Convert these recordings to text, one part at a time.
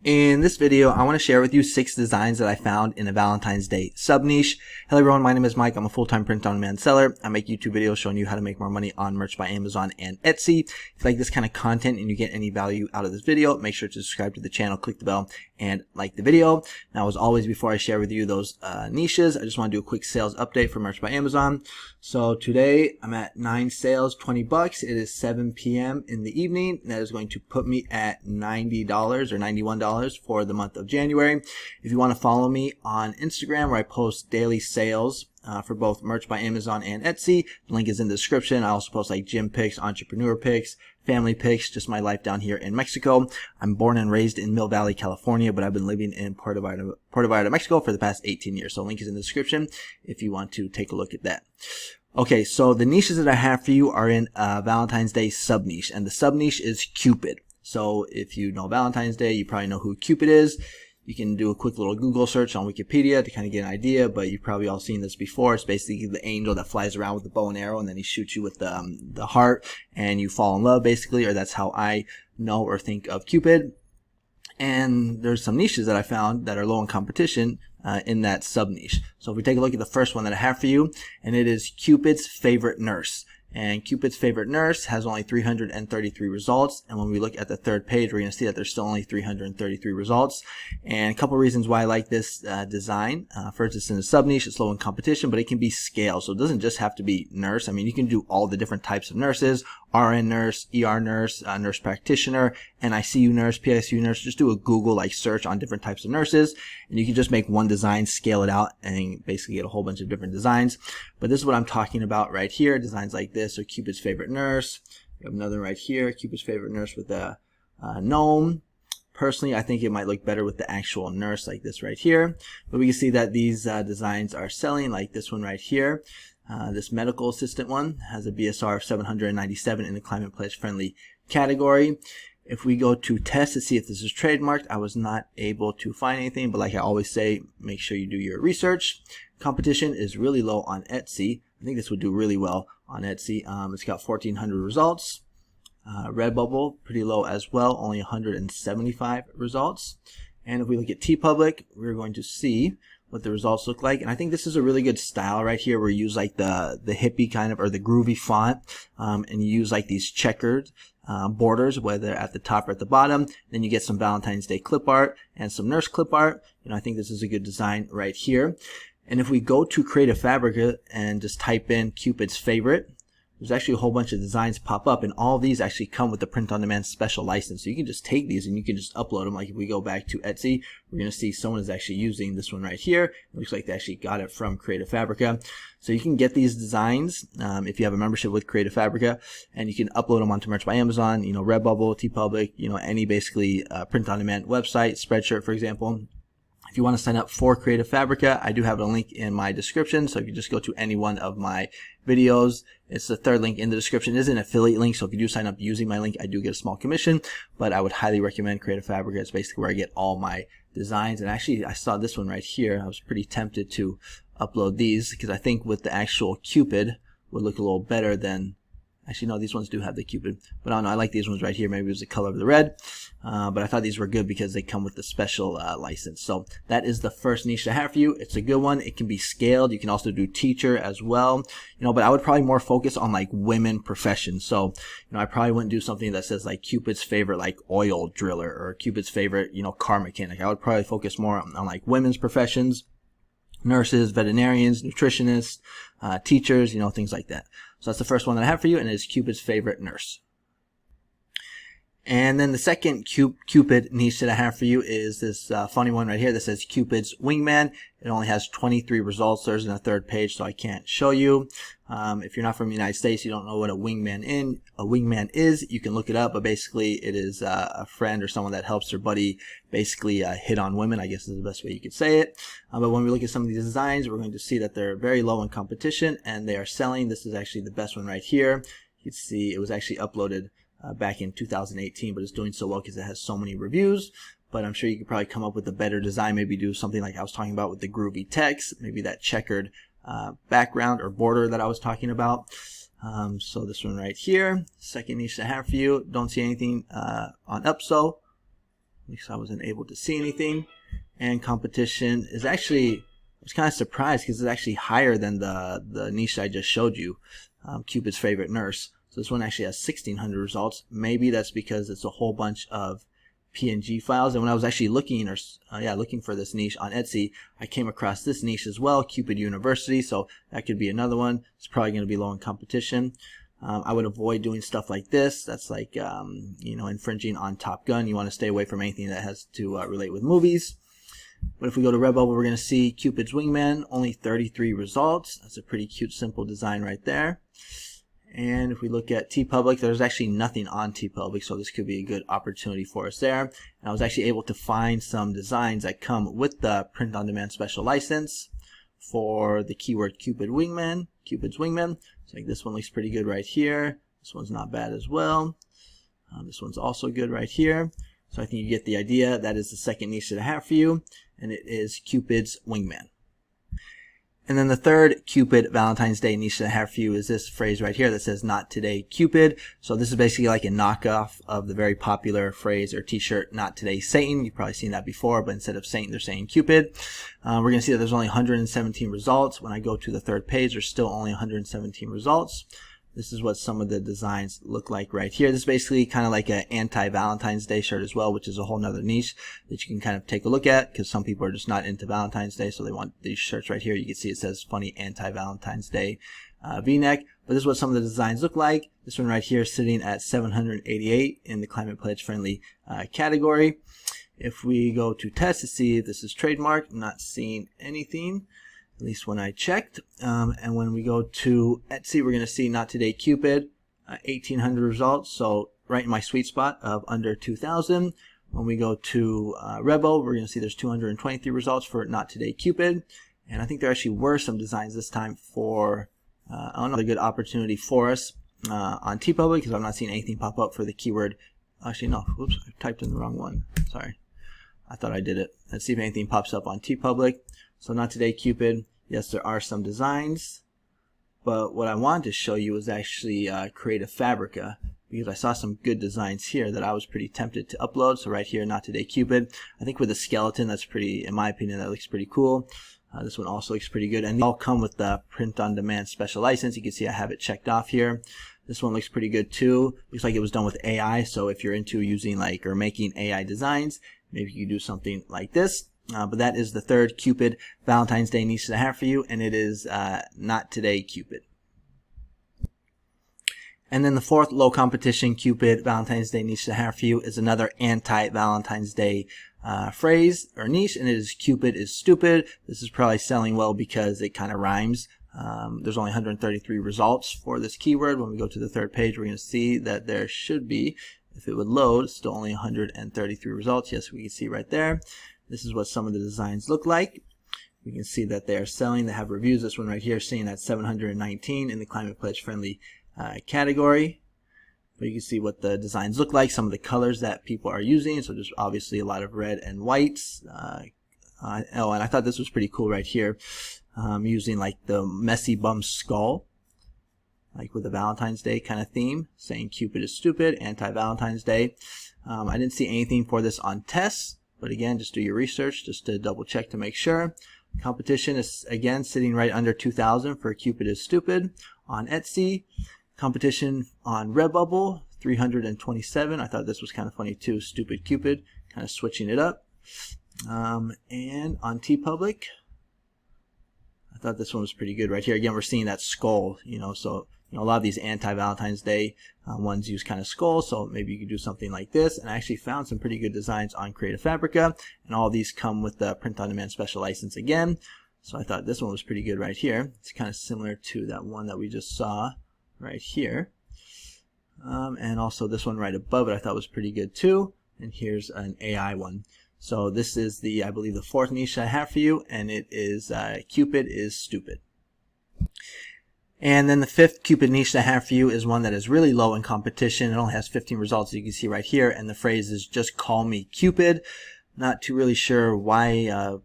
In this video, I want to share with you 6 designs that I found in a Valentine's Day sub-niche. Hello everyone, my name is Mike. I'm a full-time print-on-demand seller. I make YouTube videos showing you how to make more money on merch by Amazon and Etsy. If you like this kind of content and you get any value out of this video, make sure to subscribe to the channel, click the bell, and like the video. Now, as always, before I share with you those niches, I just want to do a quick sales update for merch by Amazon. So today, I'm at 9 sales, 20 bucks. It is 7 p.m. in the evening. That is going to put me at $90 or $91 for the month of January. If you want to follow me on Instagram, where I post daily sales for both merch by Amazon and Etsy, the link is in the description. I also post like gym pics, entrepreneur pics, family pics, just my life down here in Mexico. I'm born and raised in Mill Valley, California, but I've been living in Puerto Vallarta, Mexico for the past 18 years. So the link is in the description if you want to take a look at that. Okay, so the niches that I have for you are in Valentine's Day sub niche, and the sub niche is Cupid. So if you know Valentine's Day, you probably know who Cupid is. You can do a quick little Google search on Wikipedia to kind of get an idea, but you've probably all seen this before. It's basically the angel that flies around with the bow and arrow, and then he shoots you with the heart, and you fall in love, basically, or that's how I know or think of Cupid. And there's some niches that I found that are low in competition in that sub niche. So if we take a look at the first one that I have for you, and it is Cupid's Favorite Nurse. And Cupid's Favorite Nurse has only 333 results. And when we look at the third page, we're going to see that there's still only 333 results. And a couple reasons why I like this design. First, it's in a sub niche, it's low in competition, but it can be scaled. So it doesn't just have to be nurse. I mean, you can do all the different types of nurses: RN nurse, ER nurse, nurse practitioner, NICU nurse, PICU nurse. Just do a Google like search on different types of nurses, and you can just make one design, scale it out, and basically get a whole bunch of different designs. But this is what I'm talking about right here. Designs like this. So Cupid's Favorite Nurse. We have another right here, Cupid's Favorite Nurse with a gnome. Personally, I think it might look better with the actual nurse like this right here. But we can see that these designs are selling, like this one right here. This medical assistant one has a BSR of 797 in the Climate Pledge Friendly category. If we go to test to see if this is trademarked, I was not able to find anything, but like I always say, make sure you do your research. Competition is really low on Etsy. I think this would do really well on Etsy. It's got 1,400 results. Redbubble, pretty low as well, only 175 results. And if we look at TeePublic, we're going to see what the results look like. And I think this is a really good style right here, where you use like the hippie kind of, or the groovy font, and you use like these checkered borders, whether at the top or at the bottom. Then you get some Valentine's Day clip art and some nurse clip art. I think this is a good design right here. And if we go to Creative Fabrica and just type in Cupid's Favorite, there's actually a whole bunch of designs pop up, and all of these actually come with the print-on-demand special license. So you can just take these and you can just upload them. Like if we go back to Etsy, we're going to see someone is actually using this one right here. It looks like they actually got it from Creative Fabrica. So you can get these designs if you have a membership with Creative Fabrica, and you can upload them onto Merch by Amazon, Redbubble, TeePublic, any basically print-on-demand website, Spreadshirt, for example. If you want to sign up for Creative Fabrica, I do have a link in my description. So if you just go to any one of my videos, it's the third link in the description. It is an affiliate link, so if you do sign up using my link, I do get a small commission, but I would highly recommend Creative Fabrica. It's basically where I get all my designs. And actually, I saw this one right here. I was pretty tempted to upload these because I think with the actual Cupid would look a little better than... Actually, no, these ones do have the Cupid, but I don't know. I like these ones right here. Maybe it was the color of the red, but I thought these were good because they come with the special license. So that is the first niche I have for you. It's a good one. It can be scaled. You can also do teacher as well, but I would probably more focus on like women professions. So, I probably wouldn't do something that says like Cupid's favorite like oil driller, or Cupid's favorite, car mechanic. I would probably focus more on like women's professions. Nurses, veterinarians, nutritionists, teachers, things like that. So that's the first one that I have for you, and it is Cupid's Favorite Nurse. And then the second Cupid niche that I have for you is this funny one right here that says Cupid's Wingman. It only has 23 results. There's in the third page, so I can't show you. If you're not from the United States, you don't know what a wingman is, you can look it up, but basically it is a friend or someone that helps their buddy basically hit on women, I guess is the best way you could say it. But when we look at some of these designs, we're going to see that they're very low in competition, and they are selling. This is actually the best one right here. You can see it was actually uploaded back in 2018, but it's doing so well because it has so many reviews. But I'm sure you could probably come up with a better design, maybe do something like I was talking about with the groovy text, maybe that checkered background or border that I was talking about. So this one right here, second niche I have for you. Don't see anything on Upso. least I wasn't able to see anything. And competition is actually, I was kind of surprised because it's actually higher than the niche I just showed you, Cupid's favorite nurse. So this one actually has 1,600 results. Maybe that's because it's a whole bunch of PNG files. And when I was actually looking looking for this niche on Etsy, I came across this niche as well, Cupid University. So that could be another one. It's probably going to be low in competition. I would avoid doing stuff like this. That's like, infringing on Top Gun. You want to stay away from anything that has to relate with movies. But if we go to Redbubble, we're going to see Cupid's Wingman, only 33 results. That's a pretty cute, simple design right there. And if we look at TeePublic, there's actually nothing on TeePublic, so this could be a good opportunity for us there. And I was actually able to find some designs that come with the print-on-demand special license for the keyword Cupid's Wingman. So like this one looks pretty good right here. This one's not bad as well. This one's also good right here. So I think you get the idea. That is the second niche that I have for you, and it is Cupid's Wingman. And then the third Cupid Valentine's Day niche that I have for you is this phrase right here that says "Not Today Cupid." So this is basically like a knockoff of the very popular phrase or t-shirt "Not Today Satan." You've probably seen that before, but instead of Satan, they're saying Cupid. We're going to see that there's only 117 results. When I go to the third page, there's still only 117 results. This is what some of the designs look like right here. This is basically kind of like an anti-Valentine's Day shirt as well, which is a whole nother niche that you can kind of take a look at because some people are just not into Valentine's Day, so they want these shirts right here. You can see it says funny anti-Valentine's Day V-neck. But this is what some of the designs look like. This one right here is sitting at 788 in the Climate Pledge Friendly category. If we go to test to see if this is trademarked, I'm not seeing anything. At least when I checked. And when we go to Etsy, we're going to see Not Today Cupid, 1,800 results. So right in my sweet spot of under 2,000. When we go to Redbubble, we're going to see there's 223 results for Not Today Cupid. And I think there actually were some designs this time for another good opportunity for us on TeePublic because I'm not seeing anything pop up for the keyword. Actually, no. Whoops, I typed in the wrong one. Sorry. I thought I did it. Let's see if anything pops up on TeePublic. So Not Today Cupid. Yes, there are some designs, but what I wanted to show you was actually Creative Fabrica because I saw some good designs here that I was pretty tempted to upload. So right here, Not Today Cupid. I think with the skeleton, that's pretty, in my opinion, that looks pretty cool. This one also looks pretty good, and they all come with the print-on-demand special license. You can see I have it checked off here. This one looks pretty good too. Looks like it was done with AI, so if you're into using or making AI designs, maybe you do something like this. But that is the third Cupid Valentine's Day niche that I have for you, and it is Not Today Cupid. And then the fourth low competition Cupid Valentine's Day niche that I have for you is another anti-Valentine's Day phrase or niche, and it is Cupid Is Stupid. This is probably selling well because it kind of rhymes. There's only 133 results for this keyword. When we go to the third page, we're going to see that there should be, if it would load, still only 133 results. Yes, we can see right there. This is what some of the designs look like. We can see that they are selling. They have reviews. This one right here sitting at 719 in the Climate Pledge Friendly category. But you can see what the designs look like, some of the colors that people are using. So there's obviously a lot of red and whites. And I thought this was pretty cool right here. Using like the messy bum skull, like with the Valentine's Day kind of theme, saying Cupid is stupid, anti-Valentine's Day. I didn't see anything for this on tests. But again, just do your research just to double check to make sure. Competition is again sitting right under 2,000 for Cupid Is Stupid on Etsy. Competition on Redbubble, 327. I thought this was kind of funny too. Stupid Cupid, kind of switching it up. And on TeePublic, I thought this one was pretty good right here. Again, we're seeing that skull, so a lot of these anti-Valentine's Day ones use kind of skulls, so maybe you could do something like this. And I actually found some pretty good designs on Creative Fabrica, and all these come with the print-on-demand special license again. So I thought this one was pretty good right here. It's kind of similar to that one that we just saw right here. And also this one right above it I thought was pretty good too. And here's an AI one. So this is the, I believe, the fourth niche I have for you, and it is Cupid Is Stupid. And then the fifth Cupid niche that I have for you is one that is really low in competition. It only has 15 results, as you can see right here, and the phrase is "Just Call Me Cupid." Not too really sure why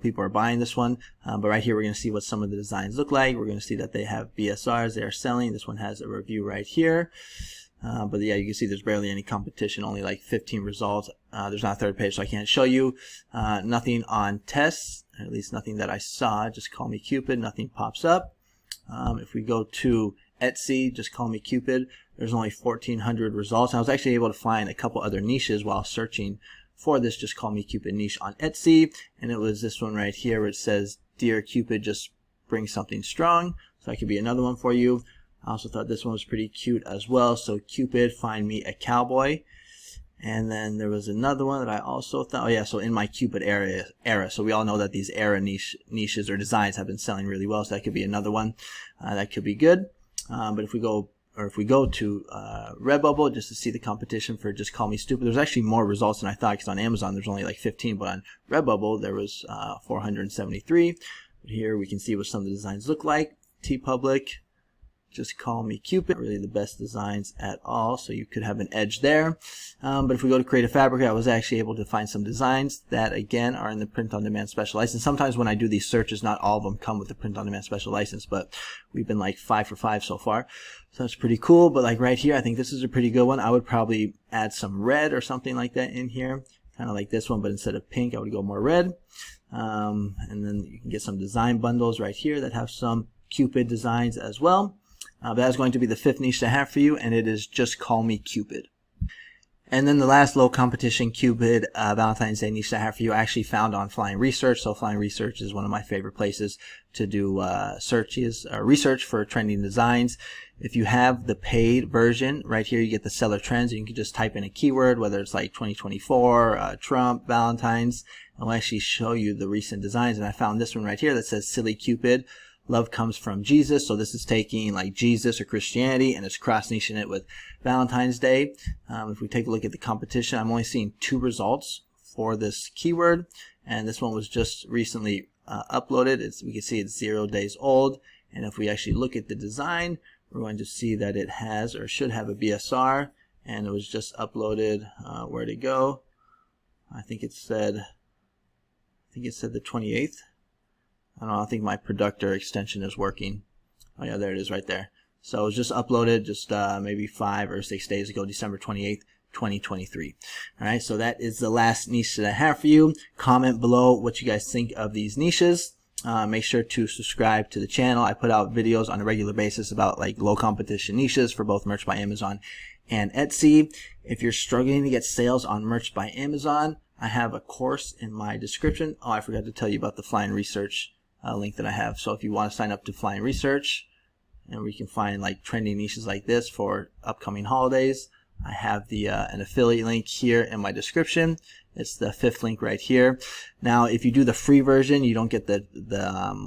people are buying this one, but right here we're going to see what some of the designs look like. We're going to see that they have BSRs they are selling. This one has a review right here. But yeah, you can see there's barely any competition, only like 15 results. There's not a third page, so I can't show you. Nothing on tests, at least nothing that I saw. Just call me Cupid, nothing pops up. If we go to Etsy, just call me Cupid, there's only 1,400 results. And I was actually able to find a couple other niches while searching for this just call me Cupid niche on Etsy, and it was this one right here where it says, Dear Cupid, just bring something strong. So that could be another one for you. I also thought this one was pretty cute as well. So Cupid, find me a cowboy. And then there was another one that I also thought, oh yeah, so in my Cupid era. So we all know that these era niches or designs have been selling really well. So that could be another one that could be good. But if we go to Redbubble just to see the competition for Just Call Me Stupid, there's actually more results than I thought, because on Amazon there's only like 15, but on Redbubble there was 473. But here we can see what some of the designs look like. TeePublic, Just Call Me Cupid, really the best designs at all, so you could have an edge there. But if we go to Creative Fabric, I was actually able to find some designs that again are in the print on demand special license. Sometimes when I do these searches, not all of them come with the print on demand special license, but we've been like 5 for 5 so far, so that's pretty cool. But like right here, I think this is a pretty good one. I would probably add some red or something like that in here, kind of like this one, but instead of pink I would go more red. And then you can get some design bundles right here that have some Cupid designs as well. But that's going to be the 5th niche to have for you, and it is Just Call Me Cupid. And then the last low competition Cupid Valentine's Day niche I have for you I actually found on Flying Research. So Flying Research is one of my favorite places to do research for trending designs. If you have the paid version, right here you get the seller trends. You can just type in a keyword, whether it's like 2024, Trump, Valentine's, and we'll actually show you the recent designs. And I found this one right here that says Silly Cupid, Love Comes from Jesus. So this is taking like Jesus or Christianity and it's cross-niching it with Valentine's Day. If we take a look at the competition, I'm only seeing 2 results for this keyword, and this one was just recently uploaded. We can see it's 0 days old, and if we actually look at the design, we're going to see that it has or should have a BSR, and it was just uploaded. Where'd it go? I think it said the 28th. I don't know, I think my Productor extension is working. Oh yeah, there it is right there. So it was just uploaded just maybe 5 or 6 days ago, December 28th, 2023. Alright, so that is the last niche that I have for you. Comment below what you guys think of these niches. Make sure to subscribe to the channel. I put out videos on a regular basis about like low competition niches for both Merch by Amazon and Etsy. If you're struggling to get sales on Merch by Amazon, I have a course in my description. Oh, I forgot to tell you about the Flying Research link that I have. So if you want to sign up to Flying Research, and we can find like trending niches like this for upcoming holidays, I have the an affiliate link here in my description. It's the 5th link right here. Now, if you do the free version, you don't get the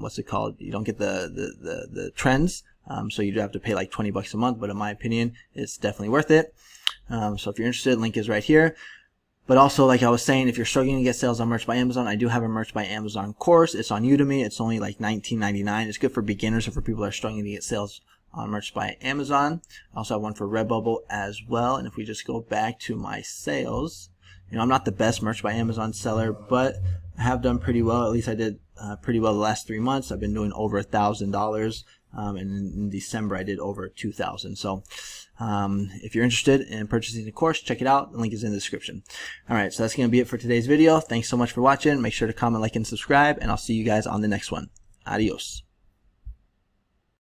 what's it called? You don't get the trends. So you do have to pay like 20 bucks a month. But in my opinion, it's definitely worth it. So if you're interested, link is right here. But also, like I was saying, if you're struggling to get sales on Merch by Amazon, I do have a Merch by Amazon course. It's on Udemy. It's only like $19.99. It's good for beginners or for people that are struggling to get sales on Merch by Amazon. I also have one for Redbubble as well. And if we just go back to my sales, you know, I'm not the best Merch by Amazon seller, but I have done pretty well. At least I did pretty well the last 3 months. I've been doing over $1,000. And in December I did over 2,000. So if you're interested in purchasing the course, check it out. The link is in the description. Alright, so that's going to be it for today's video. Thanks so much for watching. Make sure to comment, like, and subscribe, and I'll see you guys on the next one. Adios.